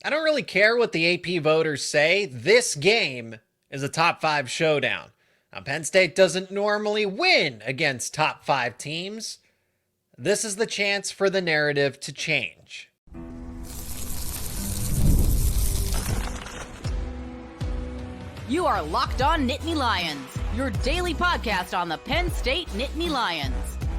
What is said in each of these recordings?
I don't really care what the AP voters say. This game is a top 5 showdown. Now, Penn State doesn't normally win against top 5 teams. This is the chance for the narrative to change. You are Locked On Nittany Lions, your daily podcast on the Penn State Nittany Lions.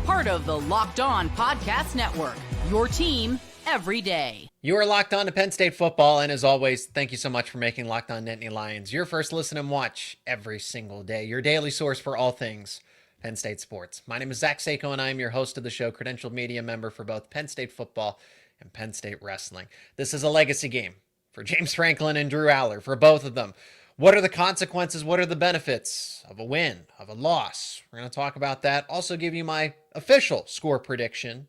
Part of the Locked On Podcast Network, your team every day. You are locked on to Penn State football, and as always, thank you so much for making Locked On Nittany Lions your first listen and watch every single day, your daily source for all things Penn State sports. My name is Seyko, and I am your host of the show, credentialed media member for both Penn State football and Penn State wrestling. This is a legacy game for James Franklin and Drew Allar, for both of them. What are the consequences? What are the benefits of a win, of a loss? We're going to talk about that. Also give you my official score prediction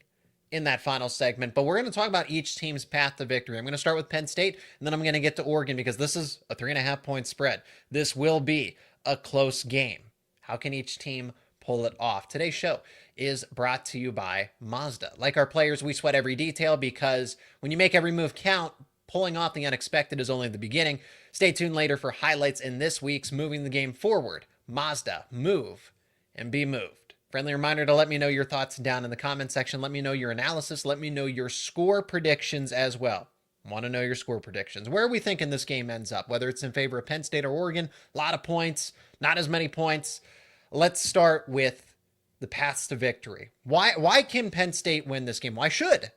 in that final segment, but we're going to talk about each team's path to victory. I'm going to start with Penn State, and then I'm going to get to Oregon because this is a 3.5-point spread. This will be a close game. How can each team pull it off? Today's show is brought to you by Mazda. Like our players, we sweat every detail because when you make every move count, pulling off the unexpected is only the beginning. Stay tuned later for highlights in this week's Moving the Game Forward. Mazda, move and be moved. Friendly reminder to let me know your thoughts down in the comment section. Let me know your analysis. Let me know your score predictions as well. Want to know your score predictions. Where are we thinking this game ends up? Whether it's in favor of Penn State or Oregon, a lot of points, not as many points. Let's start with the paths to victory. Why can Penn State win this game? Why should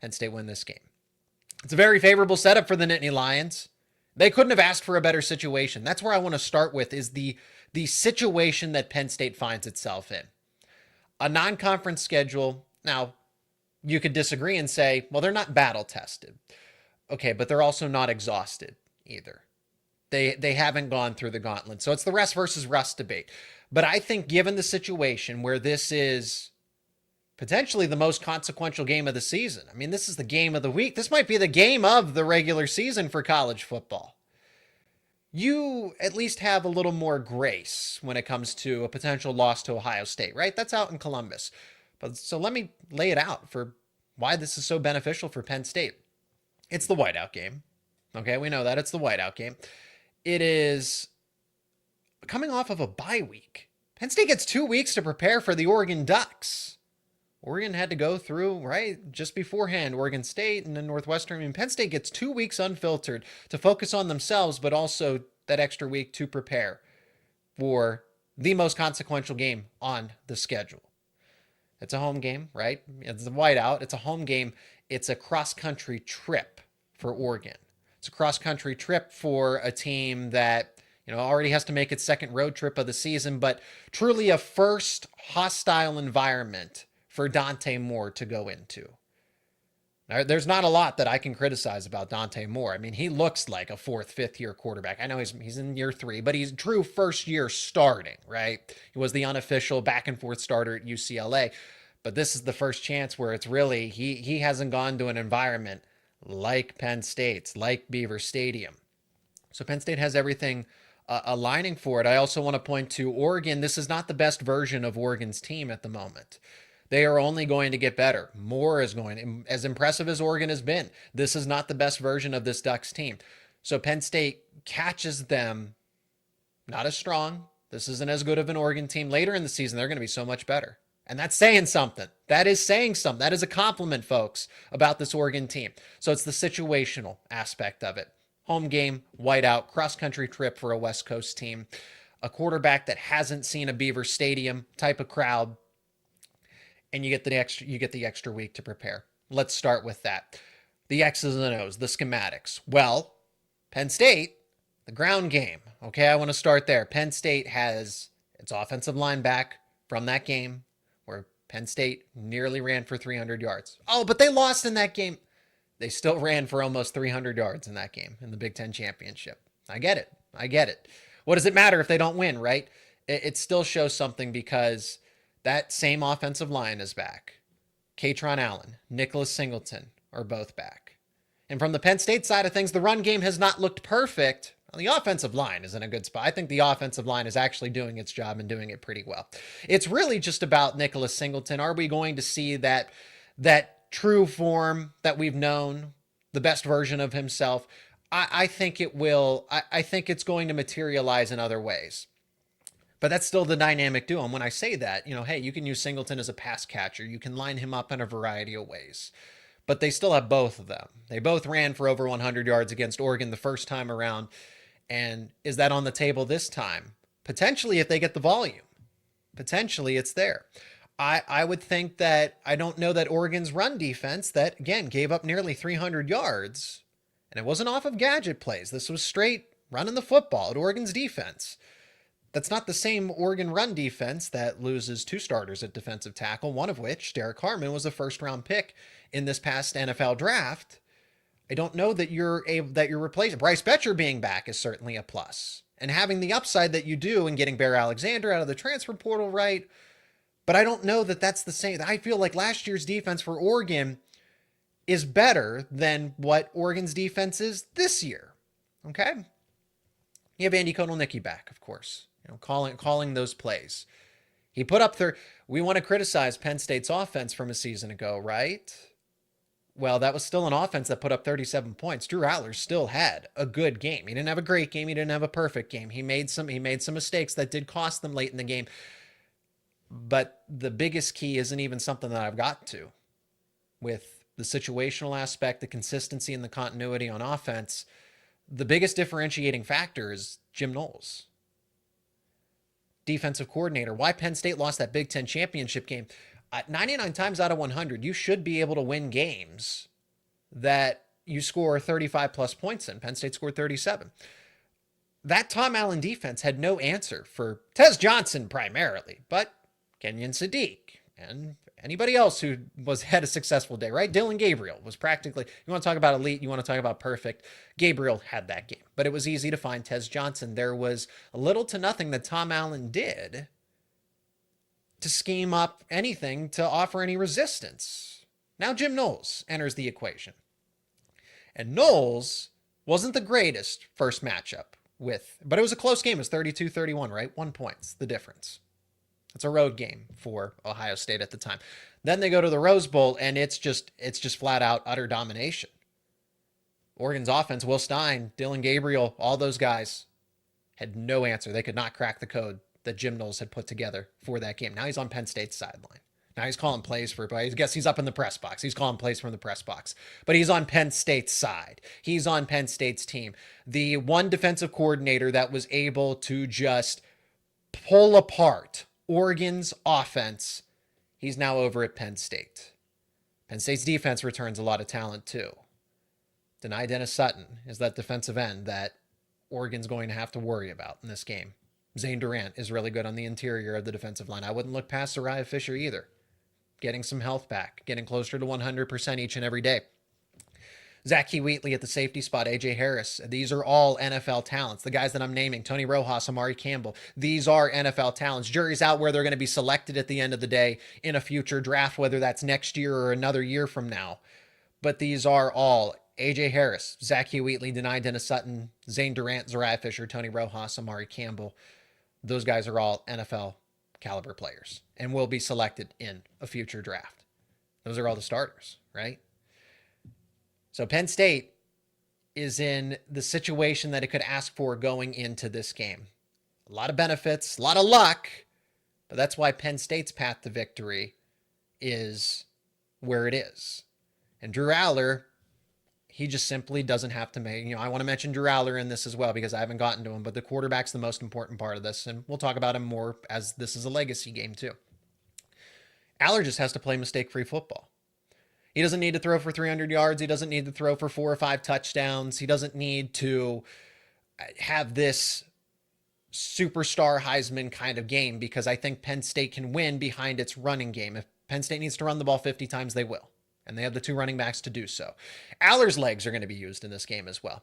Penn State win this game? It's a very favorable setup for the Nittany Lions. They couldn't have asked for a better situation. That's where I want to start with, is the situation that Penn State finds itself in. A non-conference schedule. Now, you could disagree and say, well, they're not battle tested. Okay, but they're also not exhausted either. They haven't gone through the gauntlet. So it's the rest versus rust debate. But I think given the situation where this is potentially the most consequential game of the season. I mean, this is the game of the week. This might be the game of the regular season for college football. You at least have a little more grace when it comes to a potential loss to Ohio State, right? That's out in Columbus. But so let me lay it out for why this is so beneficial for Penn State. It's the Whiteout game. Okay, we know that. It's the Whiteout game. It is coming off of a bye week. Penn State gets 2 weeks to prepare for the Oregon Ducks. Oregon had to go through, right, just beforehand, Oregon State and then Northwestern. I mean, Penn State gets 2 weeks unfiltered to focus on themselves, but also that extra week to prepare for the most consequential game on the schedule. It's a home game, right? It's a Whiteout. It's a home game. It's a cross-country trip for Oregon. It's a cross-country trip for a team that, already has to make its second road trip of the season, but truly a first hostile environment for Dante Moore to go into. Now, there's not a lot that I can criticize about Dante Moore. I mean, he looks like a fourth, fifth year quarterback. I know he's in year 3, but he's true first year starting, right? He was the unofficial back and forth starter at UCLA, but this is the first chance where it's really, he hasn't gone to an environment like Penn State's, like Beaver Stadium. So Penn State has everything aligning for it. I also want to point to Oregon. This is not the best version of Oregon's team at the moment. They are only going to get better. Moore is going, as impressive as Oregon has been, this is not the best version of this Ducks team. So Penn State catches them not as strong. This isn't as good of an Oregon team. Later in the season, they're going to be so much better. And that's saying something. That is saying something. That is a compliment, folks, about this Oregon team. So it's the situational aspect of it. Home game, Whiteout, cross-country trip for a West Coast team. A quarterback that hasn't seen a Beaver Stadium type of crowd. And you get the extra week to prepare. Let's start with that. The X's and O's, the schematics. Well, Penn State, the ground game. Okay, I want to start there. Penn State has its offensive line back from that game where Penn State nearly ran for 300 yards. Oh, but they lost in that game. They still ran for almost 300 yards in that game in the Big Ten Championship. I get it. What does it matter if they don't win, right? It still shows something because that same offensive line is back. Katron Allen, Nicholas Singleton are both back. And from the Penn State side of things, the run game has not looked perfect. Well, the offensive line is in a good spot. I think the offensive line is actually doing its job and doing it pretty well. It's really just about Nicholas Singleton. Are we going to see that true form that we've known, the best version of himself. I think it will. I think it's going to materialize in other ways. But that's still the dynamic duo. And when I say that, hey, you can use Singleton as a pass catcher. You can line him up in a variety of ways. But they still have both of them. They both ran for over 100 yards against Oregon the first time around. And is that on the table this time? Potentially, if they get the volume. Potentially, it's there. I would think that, I don't know that Oregon's run defense, that, again, gave up nearly 300 yards, and it wasn't off of gadget plays. This was straight running the football at Oregon's defense. That's not the same Oregon run defense that loses two starters at defensive tackle, one of which, Derek Harmon, was a first-round pick in this past NFL draft. I don't know that you're replacing. Bryce Betcher being back is certainly a plus. And having the upside that you do and getting Bear Alexander out of the transfer portal, right? But I don't know that that's the same. I feel like last year's defense for Oregon is better than what Oregon's defense is this year. Okay? You have Andy Kotelnicki back, of course. Calling those plays. He put up we want to criticize Penn State's offense from a season ago, right? Well, that was still an offense that put up 37 points. Drew Allar still had a good game. He didn't have a great game. He didn't have a perfect game. He made some mistakes that did cost them late in the game. But the biggest key isn't even something that I've got to. With the situational aspect, the consistency and the continuity on offense, the biggest differentiating factor is Jim Knowles, defensive coordinator. Why Penn State lost that Big Ten championship game. 99 times out of 100, you should be able to win games that you score 35 plus points in. Penn State scored 37. That Tom Allen defense had no answer for Tez Johnson primarily, but Kenyon Sadiq and anybody else who had a successful day, right? Dylan Gabriel was practically, you want to talk about elite, you want to talk about perfect. Gabriel had that game, but it was easy to find Tez Johnson. There was little to nothing that Tom Allen did to scheme up anything to offer any resistance. Now Jim Knowles enters the equation. And Knowles wasn't the greatest first matchup but it was a close game. It was 32-31, right? 1 point, the difference. It's a road game for Ohio State at the time. Then they go to the Rose Bowl, and it's just flat out utter domination. Oregon's offense, Will Stein, Dylan Gabriel, all those guys had no answer. They could not crack the code that Jim Knowles had put together for that game. Now he's on Penn State's sideline. Now he's calling plays I guess he's up in the press box. He's calling plays from the press box. But he's on Penn State's side. He's on Penn State's team. The one defensive coordinator that was able to just pull apart Oregon's offense, he's now over at Penn State. Penn State's defense returns a lot of talent too. Denai Dennis Sutton is that defensive end that Oregon's going to have to worry about in this game. Zane Durant is really good on the interior of the defensive line. I wouldn't look past Uriah Fisher either. Getting some health back, getting closer to 100% each and every day. Zachy Wheatley at the safety spot, AJ Harris. These are all NFL talents. The guys that I'm naming, Tony Rojas, Amari Campbell, these are NFL talents. Jury's out where they're going to be selected at the end of the day in a future draft, whether that's next year or another year from now. But these are all AJ Harris, Zachy Wheatley, Denai Dennis Sutton, Zane Durant, Zariah Fisher, Tony Rojas, Amari Campbell. Those guys are all NFL caliber players and will be selected in a future draft. Those are all the starters, right? So Penn State is in the situation that it could ask for going into this game. A lot of benefits, a lot of luck, but that's why Penn State's path to victory is where it is. And Drew Allar, he just simply doesn't have to make, I want to mention Drew Allar in this as well because I haven't gotten to him, but the quarterback's the most important part of this, and we'll talk about him more as this is a legacy game too. Allar just has to play mistake-free football. He doesn't need to throw for 300 yards. He doesn't need to throw for 4 or 5 touchdowns. He doesn't need to have this superstar Heisman kind of game because I think Penn State can win behind its running game. If Penn State needs to run the ball 50 times, they will. And they have the 2 running backs to do so. Allar's legs are going to be used in this game as well.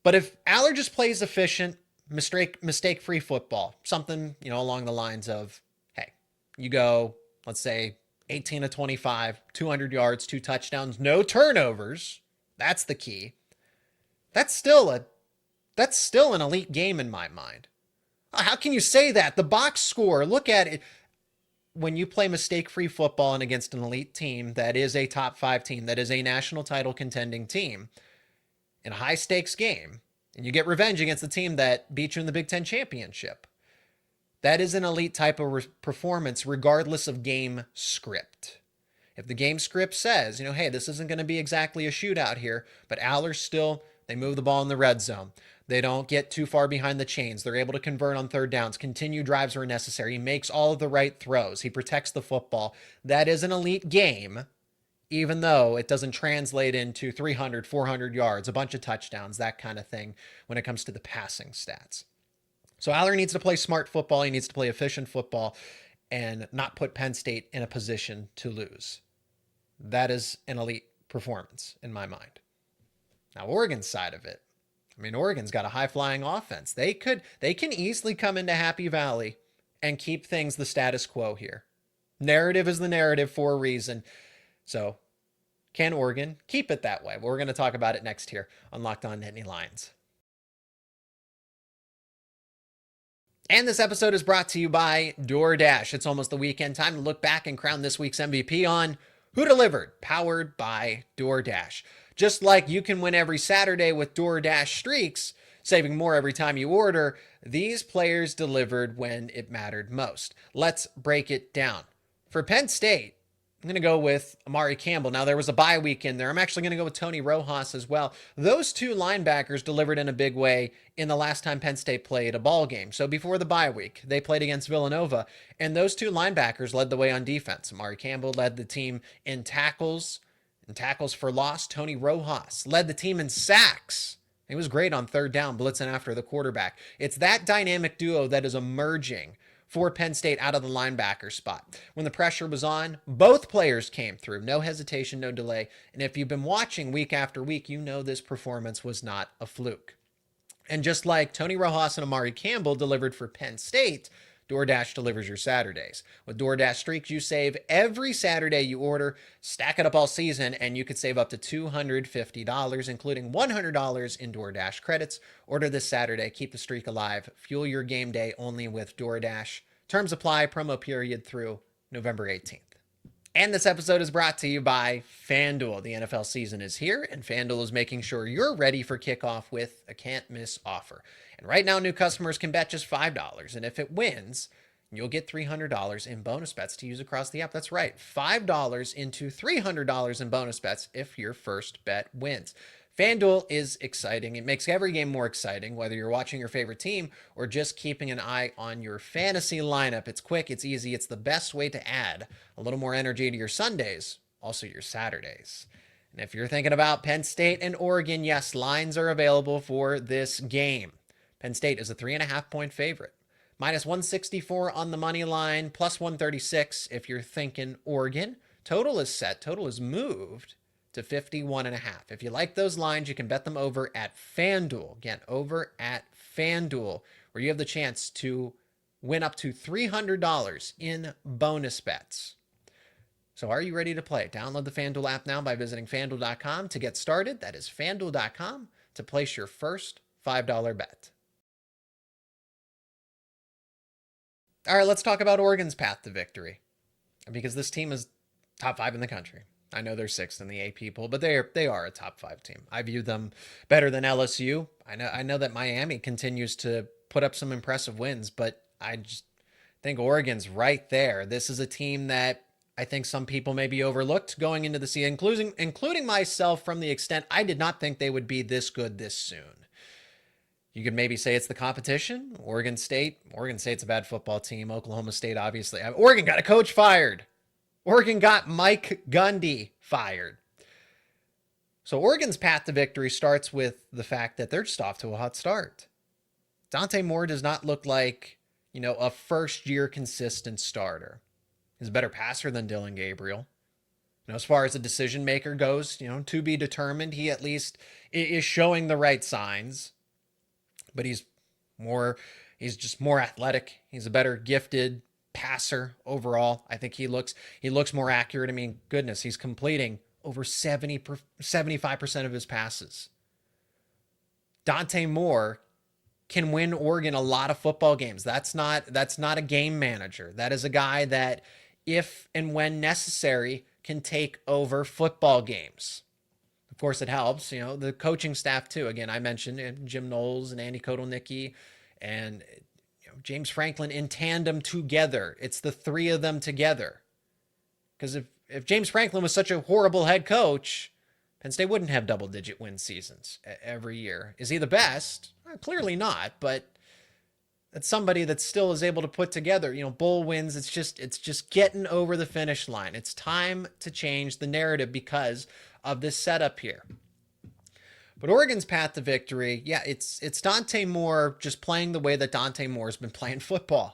But if Allar just plays efficient, mistake-free football, something, along the lines of, hey, you go, let's say, 18 to 25, 200 yards, 2 touchdowns, no turnovers. That's the key. That's still an elite game in my mind. How can you say that? The box score, look at it. when you play mistake-free football and against an elite team that is a top 5 team, that is a national title contending team, in a high-stakes game, and you get revenge against the team that beat you in the Big Ten championship, that is an elite type of performance regardless of game script. If the game script says, hey, this isn't going to be exactly a shootout here, but Allar still, they move the ball in the red zone. They don't get too far behind the chains. They're able to convert on third downs, continue drives where necessary. He makes all of the right throws. He protects the football. That is an elite game, even though it doesn't translate into 300, 400 yards, a bunch of touchdowns, that kind of thing when it comes to the passing stats. So Allar needs to play smart football. He needs to play efficient football and not put Penn State in a position to lose. That is an elite performance in my mind. Now, Oregon's side of it. Oregon's got a high-flying offense. They can easily come into Happy Valley and keep things the status quo here. Narrative is the narrative for a reason. So, can Oregon keep it that way? We're going to talk about it next here on Locked On Nittany Lions. And this episode is brought to you by DoorDash. It's almost the weekend. Time to look back and crown this week's MVP on Who Delivered, powered by DoorDash. Just like you can win every Saturday with DoorDash Streaks, saving more every time you order, these players delivered when it mattered most. Let's break it down. For Penn State, I'm going to go with Amari Campbell. Now, there was a bye week in there. I'm actually going to go with Tony Rojas as well. Those two linebackers delivered in a big way in the last time Penn State played a ball game. So before the bye week, they played against Villanova, and those two linebackers led the way on defense. Amari Campbell led the team in tackles for loss. Tony Rojas led the team in sacks. He was great on third down, blitzing after the quarterback. It's that dynamic duo that is emerging for Penn State out of the linebacker spot. When the pressure was on, both players came through. No hesitation, no delay. And if you've been watching week after week, you know this performance was not a fluke. And just like Tony Rojas and Amari Campbell delivered for Penn State, DoorDash delivers your Saturdays. With DoorDash Streaks, you save every Saturday you order, stack it up all season, and you could save up to $250, including $100 in DoorDash credits. Order this Saturday. Keep the streak alive. Fuel your game day only with DoorDash. Terms apply. Promo period through November 18th. And this episode is brought to you by FanDuel. The NFL season is here, and FanDuel is making sure you're ready for kickoff with a can't-miss offer. And right now, new customers can bet just $5, and if it wins, you'll get $300 in bonus bets to use across the app. That's right, $5 into $300 in bonus bets if your first bet wins. FanDuel is exciting. It makes every game more exciting, whether you're watching your favorite team or just keeping an eye on your fantasy lineup. It's quick, it's easy, it's the best way to add a little more energy to your Sundays, also your Saturdays. And if you're thinking about Penn State and Oregon, yes, lines are available for this game. Penn State is a 3.5-point favorite. Minus 164 on the money line, plus 136 if you're thinking Oregon. Total is set, total is moved to 51.5. If you like those lines, you can bet them over at FanDuel. Again, over at FanDuel, where you have the chance to win up to $300 in bonus bets. So are you ready to play? Download the FanDuel app now by visiting FanDuel.com to get started. That is FanDuel.com to place your first $5 bet. All right, let's talk about Oregon's path to victory, because this team is top 5 in the country. I know they're 6th in the AP poll, but they are a top 5 team. I view them better than LSU. I know that Miami continues to put up some impressive wins, but I just think Oregon's right there. This is a team that I think some people maybe overlooked going into the season, including myself, from the extent I did not think they would be this good this soon. You could maybe say it's the competition. Oregon State's a bad football team. Oklahoma State, obviously. Oregon got a coach fired. Oregon got Mike Gundy fired. So Oregon's path to victory starts with the fact that they're just off to a hot start. Dante Moore does not look like, a first-year consistent starter. He's a better passer than Dylan Gabriel. As far as a decision maker goes, to be determined, he at least is showing the right signs. But he's just more athletic. He's a better gifted passer overall. I think he looks more accurate. Goodness, he's completing over 75% of his passes. Dante Moore can win Oregon a lot of football games. That's not a game manager. That is a guy that if and when necessary, can take over football games. Of course, it helps, the coaching staff too. Again, I mentioned Jim Knowles and Andy Kotelnicki and James Franklin in tandem together. It's the three of them together. Because if James Franklin was such a horrible head coach, Penn State wouldn't have double-digit win seasons every year. Is he the best? Clearly not, but that's somebody that still is able to put together, bowl wins. It's just getting over the finish line. It's time to change the narrative because of this setup here. But Oregon's path to victory, yeah, it's Dante Moore just playing the way that Dante Moore's been playing football.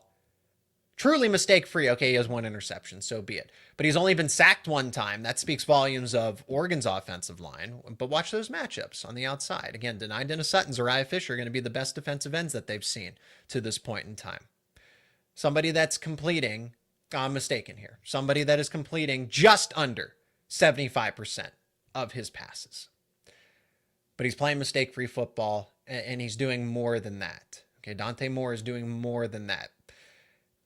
Truly mistake-free. Okay, he has one interception, so be it. But he's only been sacked one time. That speaks volumes of Oregon's offensive line. But watch those matchups on the outside. Again, Denai Dennis-Sutton, Zariah Fisher are going to be the best defensive ends that they've seen to this point in time. Somebody that's completing, I'm mistaken here, somebody that is completing just under 75% of his passes. But he's playing mistake-free football, and he's doing more than that. Okay, Dante Moore is doing more than that.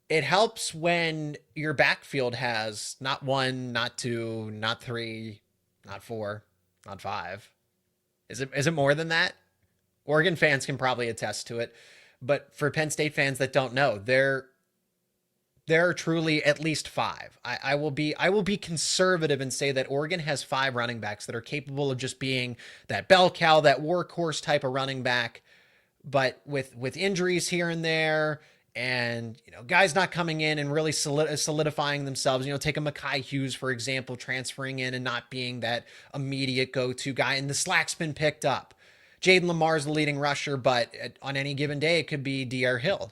It helps when your backfield has not one, not two, not three, not four, not five. Is it more than that? Oregon fans can probably attest to it. But for Penn State fans that don't know, there are truly at least five. I will be conservative and say that Oregon has 5 running backs that are capable of just being that bell cow, that workhorse type of running back. But with injuries here and there, and guys not coming in and really solidifying themselves, take a Mekhi Hughes, for example, transferring in and not being that immediate go-to guy, and the slack's been picked up. Jaden Lamar's the leading rusher, but on any given day, it could be D.R. Hill.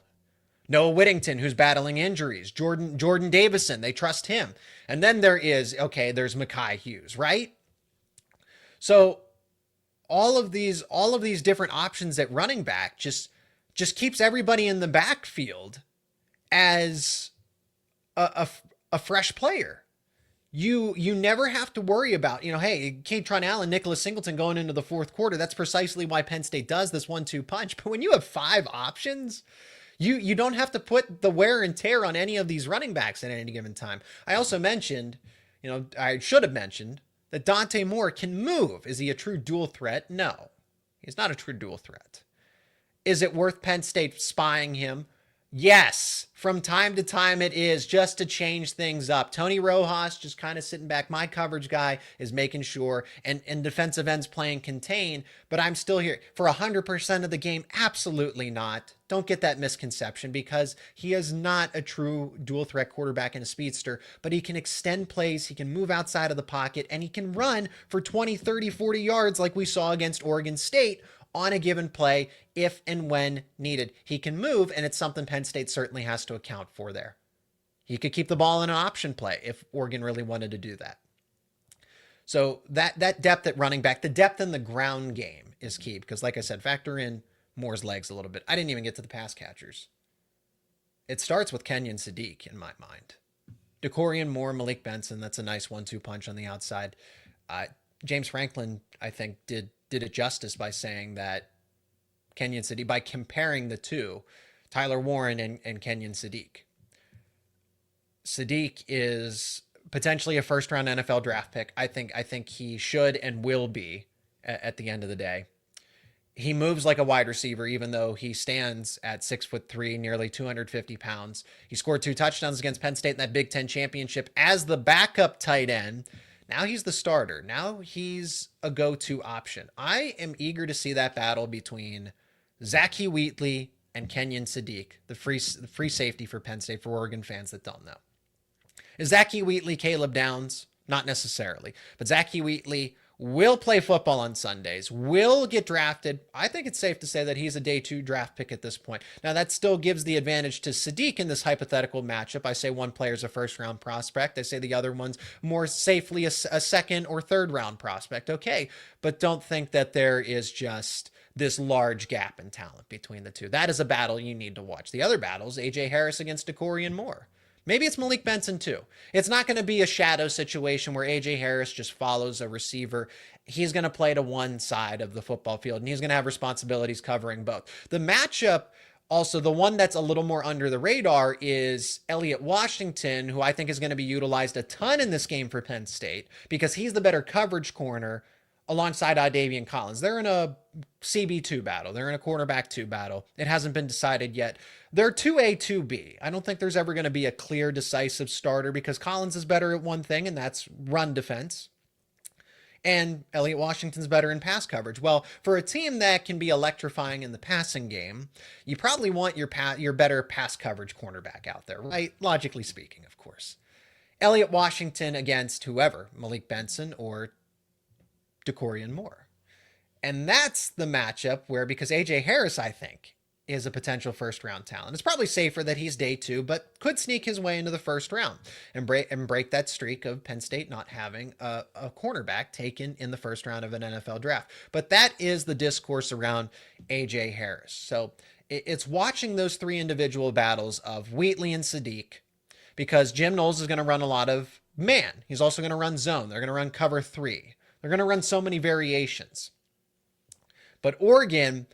Noah Whittington, who's battling injuries. Jordan Davison, they trust him. And then there's Mekhi Hughes, right? So all of these different options at running back just keeps everybody in the backfield as a fresh player. You never have to worry about, hey, Kaytron Allen, Nicholas Singleton going into the fourth quarter. That's precisely why Penn State does this 1-2 punch. But when you have 5 options, you don't have to put the wear and tear on any of these running backs at any given time. I also mentioned, I should have mentioned that Dante Moore can move. Is he a true dual threat? No, he's not a true dual threat. Is it worth Penn State spying him? Yes, from time to time it is, just to change things up. Tony Rojas just kind of sitting back. My coverage guy is making sure, and defensive ends playing contain, but I'm still here. For 100% of the game, absolutely not. Don't get that misconception, because he is not a true dual threat quarterback and a speedster, but he can extend plays, he can move outside of the pocket, and he can run for 20, 30, 40 yards like we saw against Oregon State on a given play, if and when needed. He can move, and it's something Penn State certainly has to account for there. He could keep the ball in an option play if Oregon really wanted to do that. So that depth at running back, the depth in the ground game is key, because like I said, factor in Moore's legs a little bit. I didn't even get to the pass catchers. It starts with Kenyon Sadiq in my mind. DeCorian Moore, Malik Benson, that's a nice 1-2 punch on the outside. James Franklin, I think, did it justice by saying that Kenyon Sadiq, by comparing the two, Tyler Warren and Kenyon Sadiq. Sadiq is potentially a first-round NFL draft pick. I think he should and will be at the end of the day. He moves like a wide receiver, even though he stands at 6'3", nearly 250 pounds. He scored 2 touchdowns against Penn State in that Big Ten championship as the backup tight end. Now he's the starter. Now he's a go-to option. I am eager to see that battle between Zachy Wheatley and Kenyon Sadiq, the free safety for Penn State, for Oregon fans that don't know. Is Zachy Wheatley Caleb Downs? Not necessarily. But Zachy Wheatley will play football on Sundays, will get drafted. I think it's safe to say that he's a day 2 draft pick at this point. Now, that still gives the advantage to Sadiq in this hypothetical matchup. I say one player's a first-round prospect. I say the other one's more safely a second or third-round prospect. Okay, but don't think that there is just this large gap in talent between the two. That is a battle you need to watch. The other battle is A.J. Harris against DeCorian Moore. Maybe it's Malik Benson too. It's not going to be a shadow situation where A.J. Harris just follows a receiver. He's going to play to one side of the football field, and he's going to have responsibilities covering both. The matchup Also, the one that's a little more under the radar is Elliott Washington, who I think is going to be utilized a ton in this game for Penn State because he's the better coverage corner alongside Davian Collins. They're in a CB2 battle. They're in a cornerback 2 battle. It hasn't been decided yet. They're 2A, 2B. I don't think there's ever going to be a clear, decisive starter because Collins is better at one thing, and that's run defense. And Elliott Washington's better in pass coverage. Well, for a team that can be electrifying in the passing game, you probably want your better pass coverage cornerback out there, right? Logically speaking, of course. Elliott Washington against whoever, Malik Benson or DeCorian Moore. And that's the matchup where, because A.J. Harris, I think, is a potential first-round talent. It's probably safer that he's day 2, but could sneak his way into the first round and break that streak of Penn State not having a cornerback taken in the first round of an NFL draft. But that is the discourse around A.J. Harris. So it's watching those 3 individual battles of Wheatley and Sadiq, because Jim Knowles is going to run a lot of man. He's also going to run zone. They're going to run cover 3. They're going to run so many variations. But Oregon,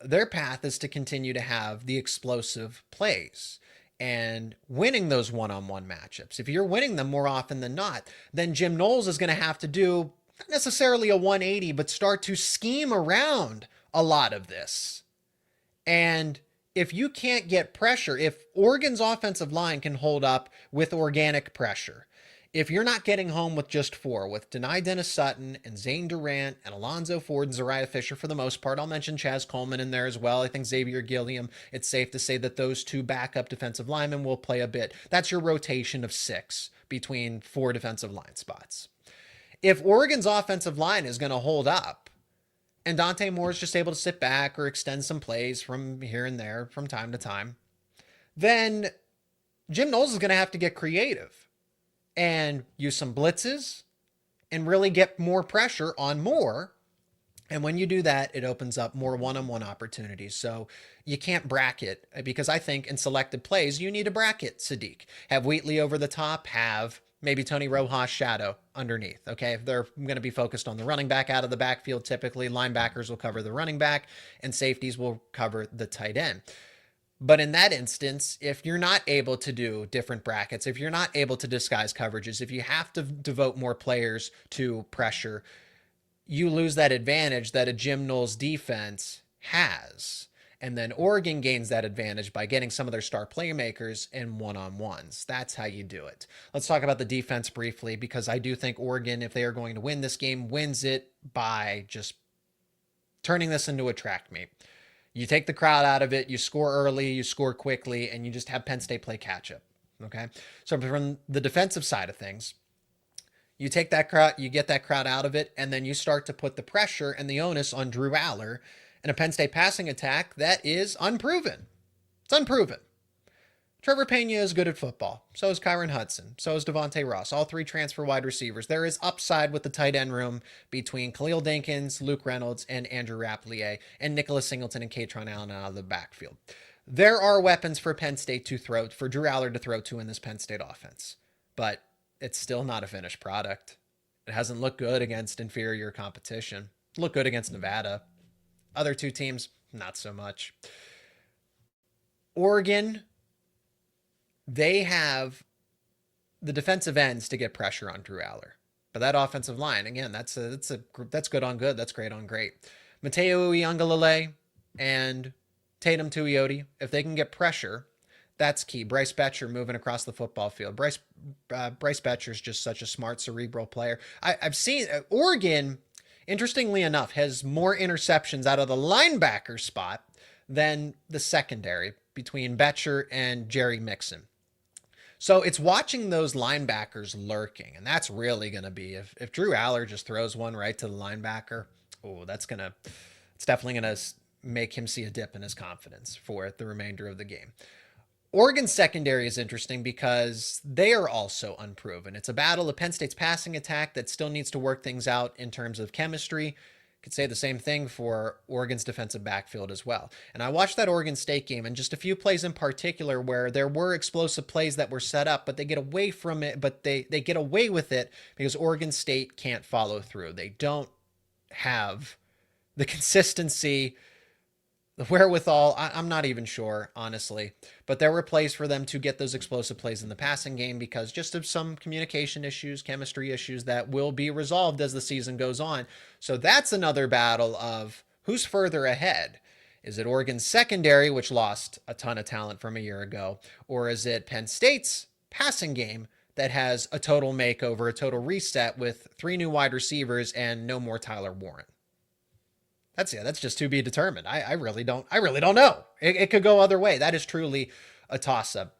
their path is to continue to have the explosive plays and winning those one-on-one matchups. If you're winning them more often than not, then Jim Knowles is going to have to do not necessarily a 180, but start to scheme around a lot of this. And if you can't get pressure, if Oregon's offensive line can hold up with organic pressure, if you're not getting home with just 4, with Dani Dennis Sutton and Zane Durant and Alonzo Ford and Zariah Fisher for the most part, I'll mention Chaz Coleman in there as well. I think Xavier Gilliam, it's safe to say that those 2 backup defensive linemen will play a bit. That's your rotation of 6 between 4 defensive line spots. If Oregon's offensive line is going to hold up and Dante Moore is just able to sit back or extend some plays from here and there from time to time, then Jim Knowles is going to have to get creative and use some blitzes and really get more pressure on Moore. And when you do that, it opens up more one-on-one opportunities. So you can't bracket, because I think in selected plays, you need to bracket Sadiq. Have Wheatley over the top, have maybe Tony Rojas shadow underneath. Okay, if they're going to be focused on the running back out of the backfield, typically linebackers will cover the running back and safeties will cover the tight end. But in that instance, if you're not able to do different brackets, if you're not able to disguise coverages, if you have to devote more players to pressure, you lose that advantage that a Jim Knowles defense has. And then Oregon gains that advantage by getting some of their star playmakers in one-on-ones. That's how you do it. Let's talk about the defense briefly, because I do think Oregon, if they are going to win this game, wins it by just turning this into a track meet. You take the crowd out of it, you score early, you score quickly, and you just have Penn State play catch up. Okay. So from the defensive side of things, you take that crowd, you get that crowd out of it, and then you start to put the pressure and the onus on Drew Allar and a Penn State passing attack that is unproven. It's unproven. Trevor Pena is good at football. So is Kyron Hudson. So is Devontae Ross. All 3 transfer wide receivers. There is upside with the tight end room between Khalil Dinkins, Luke Reynolds, and Andrew Rapplier, and Nicholas Singleton and Katron Allen out of the backfield. There are weapons for Penn State to throw, for Drew Allar to throw to in this Penn State offense. But it's still not a finished product. It hasn't looked good against inferior competition. It looked good against Nevada. Other 2 teams, not so much. Oregon, they have the defensive ends to get pressure on Drew Allar. But that offensive line, again, that's good on good. That's great on great. Mateo Uiagalelei and Tatum Tuioti, if they can get pressure, that's key. Bryce Betcher moving across the football field. Bryce Betcher is just such a smart, cerebral player. I've seen Oregon, interestingly enough, has more interceptions out of the linebacker spot than the secondary between Betcher and Jerry Mixon. So it's watching those linebackers lurking, and that's really going to be, if Drew Allar just throws one right to the linebacker, it's definitely going to make him see a dip in his confidence for the remainder of the game. Oregon's secondary is interesting because they are also unproven. It's a battle of Penn State's passing attack that still needs to work things out in terms of chemistry. Could say the same thing for Oregon's defensive backfield as well. And I watched that Oregon State game, and just a few plays in particular where there were explosive plays that were set up, but they get away from it, but they get away with it because Oregon State can't follow through. They don't have the consistency the wherewithal, I'm not even sure, honestly. But there were plays for them to get those explosive plays in the passing game because just of some communication issues, chemistry issues that will be resolved as the season goes on. So that's another battle of who's further ahead. Is it Oregon's secondary, which lost a ton of talent from a year ago? Or is it Penn State's passing game that has a total makeover, a total reset with 3 new wide receivers and no more Tyler Warren? That's just to be determined. I really don't know. It could go other way. That is truly a toss up.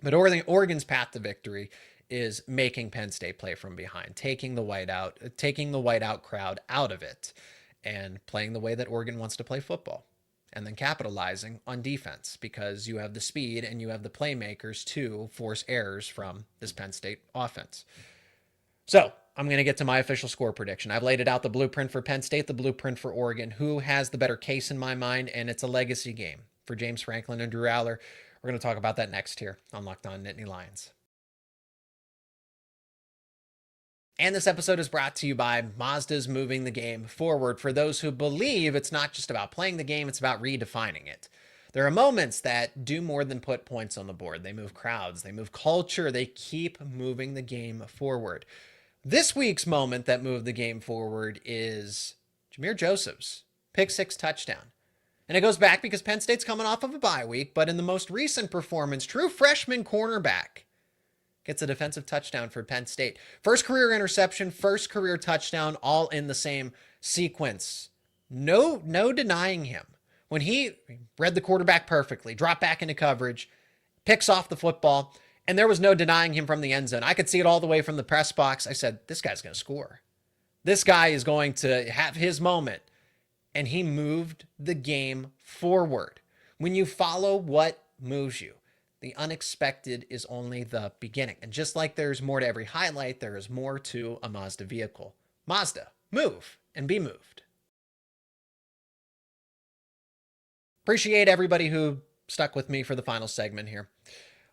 But Oregon's path to victory is making Penn State play from behind, taking the whiteout crowd out of it, and playing the way that Oregon wants to play football, and then capitalizing on defense because you have the speed and you have the playmakers to force errors from this Penn State offense. So I'm going to get to my official score prediction. I've laid it out, the blueprint for Penn State, the blueprint for Oregon. Who has the better case in my mind? And it's a legacy game for James Franklin and Drew Allar. We're going to talk about that next here on Locked On Nittany Lions. And this episode is brought to you by Mazda's moving the game forward. For those who believe it's not just about playing the game, it's about redefining it. There are moments that do more than put points on the board. They move crowds, they move culture, they keep moving the game forward. This week's moment that moved the game forward is Jameer Joseph's pick 6 touchdown. And it goes back because Penn State's coming off of a bye week, but in the most recent performance, true freshman cornerback gets a defensive touchdown for Penn State. First career interception, first career touchdown, all in the same sequence. No denying him. When he read the quarterback perfectly, dropped back into coverage, picks off the football, and there was no denying him from the end zone. I could see it all the way from the press box. I said, this guy's going to score. This guy is going to have his moment. And he moved the game forward. When you follow what moves you, the unexpected is only the beginning. And just like there's more to every highlight, there is more to a Mazda vehicle. Mazda, move and be moved. Appreciate everybody who stuck with me for the final segment here.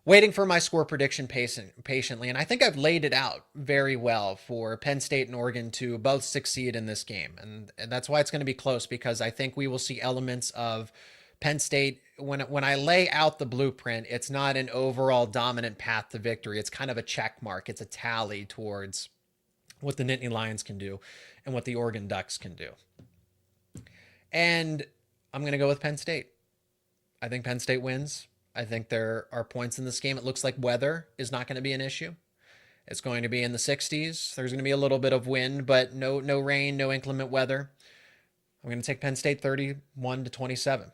Waiting for my score prediction patiently, and I think I've laid it out very well for Penn State and Oregon to both succeed in this game. And that's why it's going to be close, because I think we will see elements of Penn State. When I lay out the blueprint, it's not an overall dominant path to victory. It's kind of a check mark. It's a tally towards what the Nittany Lions can do and what the Oregon Ducks can do. And I'm going to go with Penn State. I think Penn State wins. I think there are points in this game. It looks like weather is not going to be an issue. It's going to be in the 60s. There's going to be a little bit of wind, but no rain, no inclement weather. I'm going to take Penn State 31-27.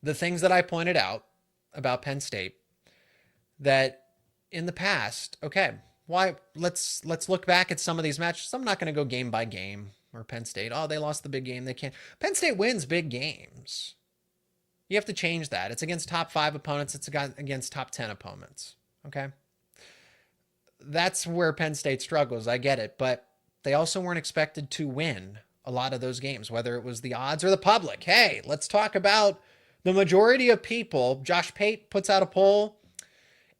The things that I pointed out about Penn State that in the past, okay, why? Let's look back at some of these matches. I'm not going to go game by game or Penn State. Oh, they lost the big game. They can't. Penn State wins big games. You have to change that. It's against top 5 opponents. It's against top 10 opponents. Okay. That's where Penn State struggles. I get it. But they also weren't expected to win a lot of those games, whether it was the odds or the public. Hey, let's talk about the majority of people. Josh Pate puts out a poll.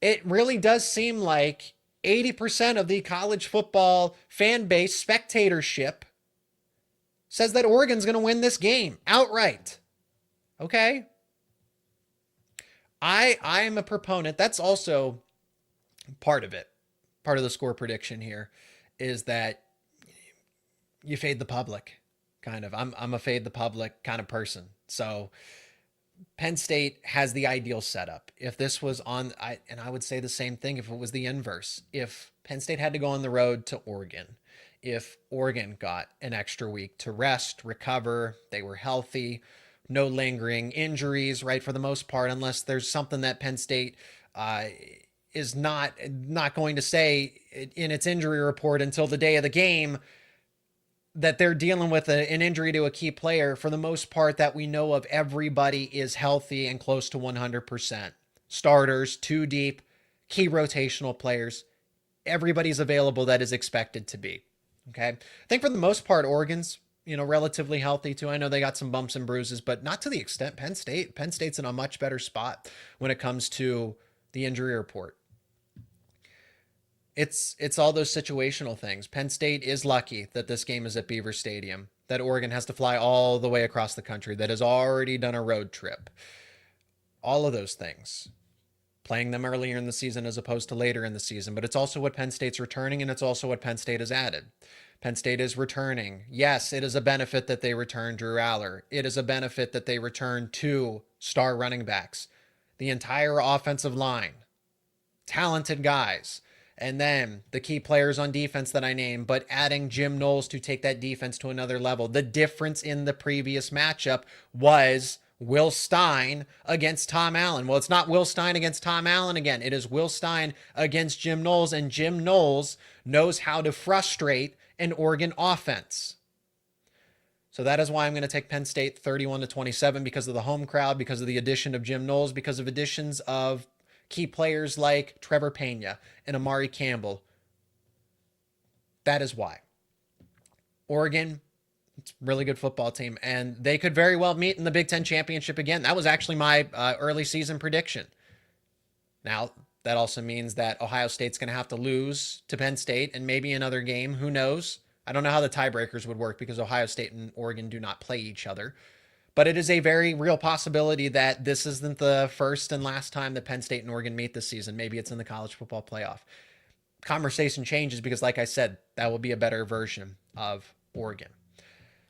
It really does seem like 80% of the college football fan base spectatorship says that Oregon's going to win this game outright. Okay. I am a proponent. That's also part of it. Part of the score prediction here is that you fade the public, kind of. I'm a fade the public kind of person. So Penn State has the ideal setup. If this was on, and I would say the same thing if it was the inverse. If Penn State had to go on the road to Oregon, if Oregon got an extra week to rest, recover, they were healthy, no lingering injuries, right, for the most part, unless there's something that Penn State is not going to say in its injury report until the day of the game that they're dealing with an injury to a key player. For the most part that we know of, everybody is healthy and close to 100%. Starters, 2 deep, key rotational players, everybody's available that is expected to be. Okay. I think for the most part, Oregon's, relatively healthy too. I know they got some bumps and bruises, but not to the extent Penn State. Penn State's in a much better spot when it comes to the injury report. It's all those situational things. Penn State is lucky that this game is at Beaver Stadium. that Oregon has to fly all the way across the country, that has already done a road trip. All of those things. Playing them earlier in the season as opposed to later in the season. But it's also what Penn State's returning, and it's also what Penn State has added. Penn State is returning. Yes, it is a benefit that they return Drew Allar. It is a benefit that they return 2 star running backs. The entire offensive line. Talented guys. And then the key players on defense that I named, but adding Jim Knowles to take that defense to another level. The difference in the previous matchup was Will Stein against Tom Allen. Well, it's not Will Stein against Tom Allen again. It is Will Stein against Jim Knowles, and Jim Knowles knows how to frustrate an Oregon offense. So that is why I'm going to take Penn State 31-27 because of the home crowd, because of the addition of Jim Knowles, because of additions of key players like Trevor Pena and Amari Campbell. That is why. Oregon, it's a really good football team, and they could very well meet in the Big Ten Championship again. That was actually my early season prediction. Now, that also means that Ohio State's going to have to lose to Penn State and maybe another game. Who knows? I don't know how the tiebreakers would work because Ohio State and Oregon do not play each other. But it is a very real possibility that this isn't the first and last time that Penn State and Oregon meet this season. Maybe it's in the college football playoff. Conversation changes because, like I said, that will be a better version of Oregon.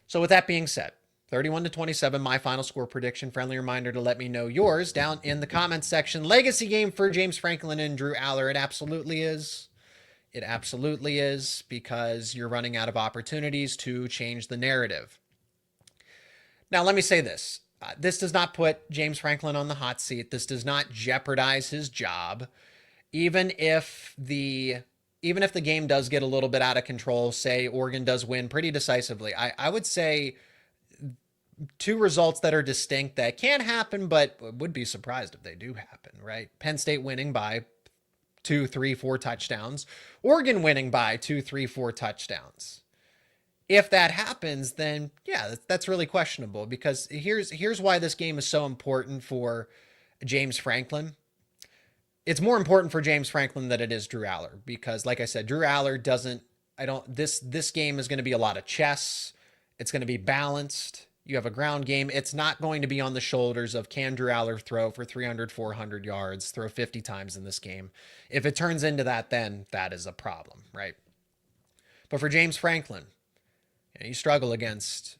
So with that being said, 31-27, my final score prediction. Friendly reminder to let me know yours down in the comments section. Legacy game for James Franklin and Drew Allar. It absolutely is. It absolutely is, because you're running out of opportunities to change the narrative. Now, let me say this. This does not put James Franklin on the hot seat. This does not jeopardize his job. Even if the game does get a little bit out of control, say Oregon does win pretty decisively, I would say 2 results that are distinct that can happen, but would be surprised if they do happen, right? Penn State winning by 2, 3, 4 touchdowns. Oregon winning by 2, 3, 4 touchdowns. If that happens, then yeah, that's really questionable, because here's why this game is so important for James Franklin. It's more important for James Franklin than it is Drew Allar, because like I said, Drew Allar this game is going to be a lot of chess. It's going to be balanced. You have a ground game. It's not going to be on the shoulders of, can Drew Allar throw for 300, 400 yards, throw 50 times in this game. If it turns into that, then that is a problem, right? But for James Franklin, you struggle against,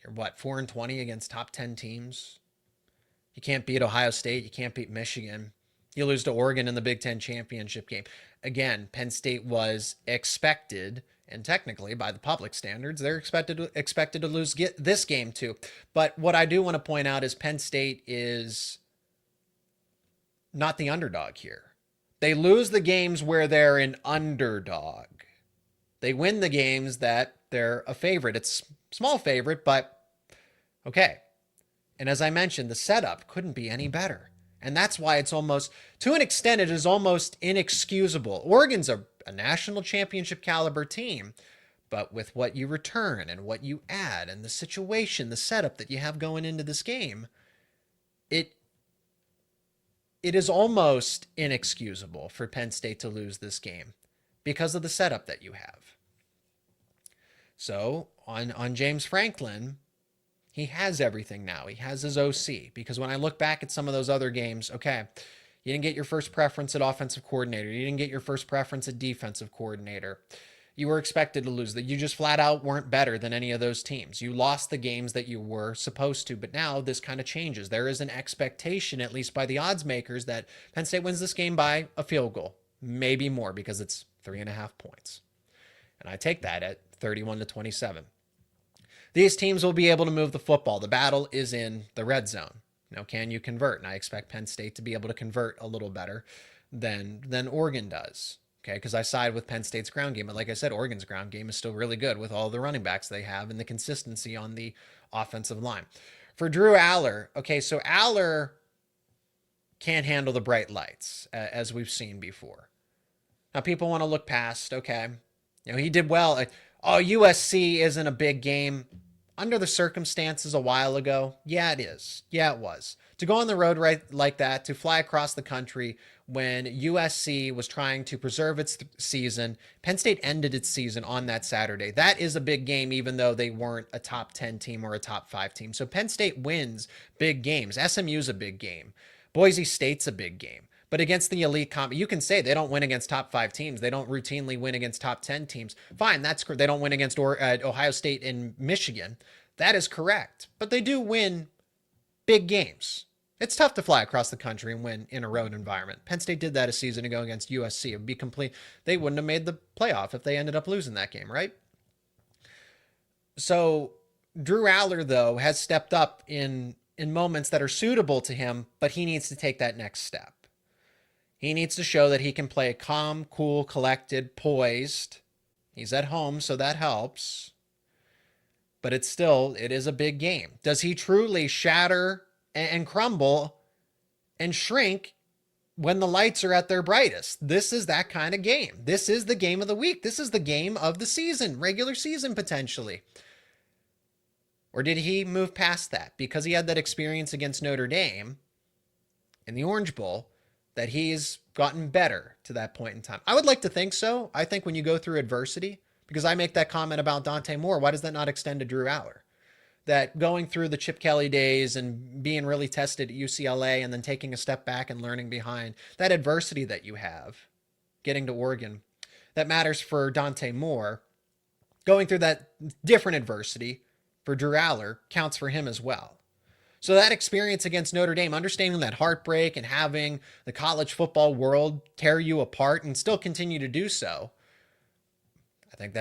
4-20 against top 10 teams. You can't beat Ohio State. You can't beat Michigan. You lose to Oregon in the Big Ten championship game. Again, Penn State was expected, and technically by the public standards, they're expected to lose this game too. But what I do want to point out is Penn State is not the underdog here. They lose the games where they're an underdog. They win the games that they're a favorite. It's a small favorite, but okay. And as I mentioned, the setup couldn't be any better. And that's why it's almost, to an extent, it is almost inexcusable. Oregon's a national championship caliber team, but with what you return and what you add and the situation, the setup that you have going into this game, it is almost inexcusable for Penn State to lose this game because of the setup that you have. So on James Franklin, he has everything now. He has his OC, because when I look back at some of those other games, okay, you didn't get your first preference at offensive coordinator. You didn't get your first preference at defensive coordinator. You were expected to lose. That you just flat out weren't better than any of those teams. You lost the games that you were supposed to, but now this kind of changes. There is an expectation, at least by the odds makers, that Penn State wins this game by a field goal, maybe more, because it's 3.5 points. And I take that at 31-27. These teams will be able to move the football. The battle is in the red zone. Now, can you convert? And I expect Penn State to be able to convert a little better than Oregon does. Okay, because I side with Penn State's ground game. But like I said, Oregon's ground game is still really good with all the running backs they have and the consistency on the offensive line. For Drew Allar, okay, so Allar can't handle the bright lights, as we've seen before. Now, people want to look past, okay, he did well. USC isn't a big game. under the circumstances a while ago, yeah, it is. Yeah, it was. To go on the road right like that, to fly across the country when USC was trying to preserve its season, Penn State ended its season on that Saturday. That is a big game, even though they weren't a top 10 team or a top 5 team. So Penn State wins big games. SMU's a big game. Boise State's a big game. But against the elite you can say they don't win against top 5 teams. They don't routinely win against top 10 teams. Fine, that's correct. They don't win against Ohio State and Michigan. That is correct. But they do win big games. It's tough to fly across the country and win in a road environment. Penn State did that a season ago against USC. It would be complete. They wouldn't have made the playoff if they ended up losing that game, right? So Drew Allar, though, has stepped up in moments that are suitable to him, but he needs to take that next step. He needs to show that he can play calm, cool, collected, poised. He's at home, so that helps. But it is a big game. Does he truly shatter and crumble and shrink when the lights are at their brightest? This is that kind of game. This is the game of the week. This is the game of the season, regular season potentially. Or did he move past that because he had that experience against Notre Dame in the Orange Bowl, that he's gotten better to that point in time? I would like to think so. I think when you go through adversity, because I make that comment about Dante Moore, why does that not extend to Drew Allar? That going through the Chip Kelly days and being really tested at UCLA and then taking a step back and learning behind that adversity that you have, getting to Oregon, that matters for Dante Moore. Going through that different adversity for Drew Allar counts for him as well. So that experience against Notre Dame, understanding that heartbreak and having the college football world tear you apart and still continue to do so, I think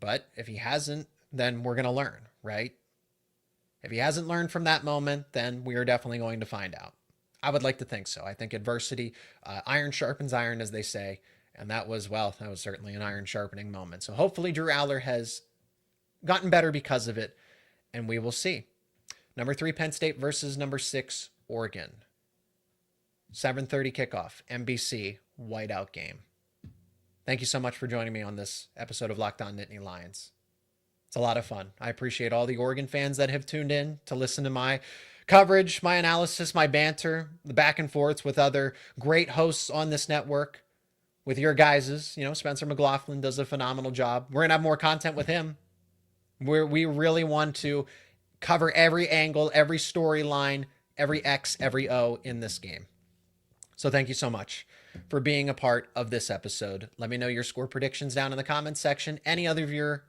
but if he hasn't, then we're going to learn, right? If he hasn't learned from that moment, then we are definitely going to find out. I would like to think so. I think adversity, iron sharpens iron, as they say. And that was certainly an iron sharpening moment. So hopefully Drew Allar has gotten better because of it, and we will see. Number 3, Penn State versus number 6, Oregon. 7:30 kickoff, NBC, Whiteout game. Thank you so much for joining me on this episode of Locked On Nittany Lions. It's a lot of fun. I appreciate all the Oregon fans that have tuned in to listen to my coverage, my analysis, my banter, the back and forths with other great hosts on this network. With your guys's, Spencer McLaughlin does a phenomenal job. We're going to have more content with him. We really want to cover every angle, every storyline, every X, every O in this game. So thank you so much for being a part of this episode. Let me know your score predictions down in the comments section. Any of your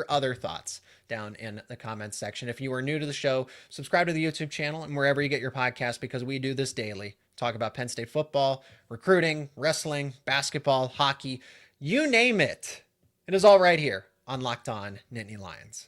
other thoughts down in the comments section. If you are new to the show, subscribe to the YouTube channel and wherever you get your podcast, because we do this daily. Talk about Penn State football, recruiting, wrestling, basketball, hockey, you name it. It is all right here on Locked On Nittany Lions.